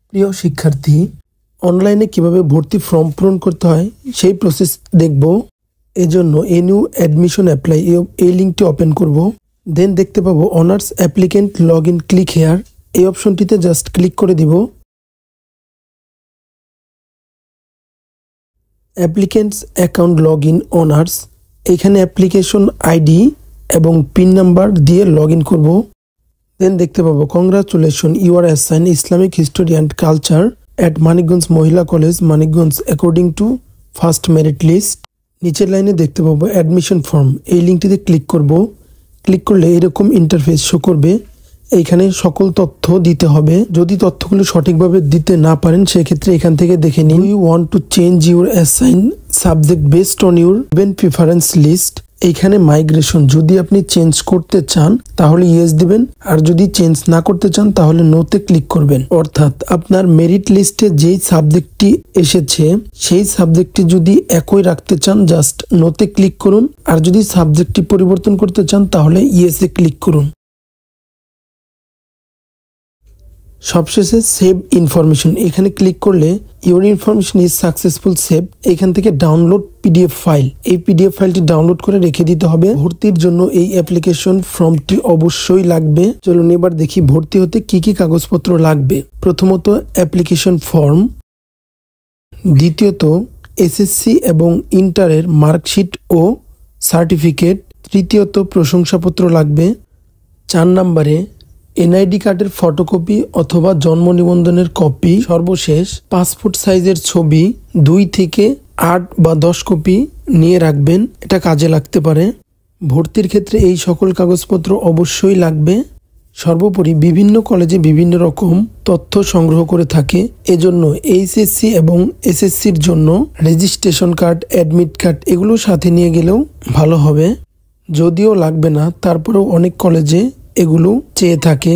প্রিয় শিক্ষার্থী, অনলাইনে কিভাবে ভর্তি ফর্ম পূরণ করতে হয় সেই প্রসেস দেখব। এজন্য নিউ অ্যাডমিশন অ্যাপ্লাই এই লিঙ্কটি ওপেন করব। দেন দেখতে পাবো honours applicant log in, click here. এই অপশনটিতে জাস্ট ক্লিক করে দিব। Applicants account log in honours, এইখানে অ্যাপ্লিকেশন আইডি এবং পিন নাম্বার দিয়ে লগ ইন করব। দেন দেখতে পাবো congratulation, you are assign Islamic history and culture at Manikganj Mahila college Manikganj according to first merit list. নিচের লাইনে দেখতে পাবো অ্যাডমিশন ফর্ম, এই লিঙ্কটিতে ক্লিক করব। ক্লিক করলে এরকম ইন্টারফেস শো করবে। এইখানে সকল তথ্য দিতে হবে। যদি তথ্যগুলো সঠিকভাবে দিতে না পারেন সেক্ষেত্রে এখান থেকে দেখে নিন। You want to change your assign subject based on your preference list. এইখানে মাইগ্রেশন, যদি আপনি চেঞ্জ করতে চান তাহলে ইয়েস দিবেন, আর যদি চেঞ্জ না করতে চান তাহলে নোতে ক্লিক করবেন। অর্থাৎ আপনার মেরিট লিস্টে যেই সাবজেক্টটি এসেছে সেই সাবজেক্টটি যদি একই রাখতে চান জাস্ট নোতে ক্লিক করুন, আর যদি সাবজেক্টটি পরিবর্তন করতে চান তাহলে ইয়েসে ক্লিক করুন। সবশেষে সেভ ইনফরমেশন, এখানে ক্লিক করলে your information is successful save. এখান থেকে ডাউনলোড পিডিএফ ফাইল, এই পিডিএফ ফাইলটি ডাউনলোড করে রেখে দিতে হবে। ভর্তির জন্য এই অ্যাপ্লিকেশন ফর্মটি অবশ্যই লাগবে। চলুন এবার দেখি ভর্তি হতে কি কি কাগজপত্র লাগবে। প্রথমত অ্যাপ্লিকেশন ফর্ম, দ্বিতীয়ত এসএসসি এবং ইন্টারের মার্কশিট ও সার্টিফিকেট, তৃতীয়ত প্রশংসাপত্র লাগবে, 4 নম্বরে এনআইডি কার্ডের ফটোকপি অথবা জন্ম নিবন্ধনের কপি, সর্বশেষ পাসপোর্ট সাইজের ছবি 2 থেকে 8 বা 10 কপি নিয়ে রাখবেন, এটা কাজে লাগতে পারে। ভর্তির ক্ষেত্রে এই সকল কাগজপত্র অবশ্যই লাগবে। সর্বোপরি বিভিন্ন কলেজে বিভিন্ন রকম তথ্য সংগ্রহ করে থাকে, এজন্য এইচএসসি এবং এসএসসির জন্য রেজিস্ট্রেশন কার্ড, অ্যাডমিট কার্ড এগুলো সাথে নিয়ে গেলেও ভালো হবে। যদিও লাগবে না, তারপরেও অনেক কলেজে এগুলো চেয়ে থাকে।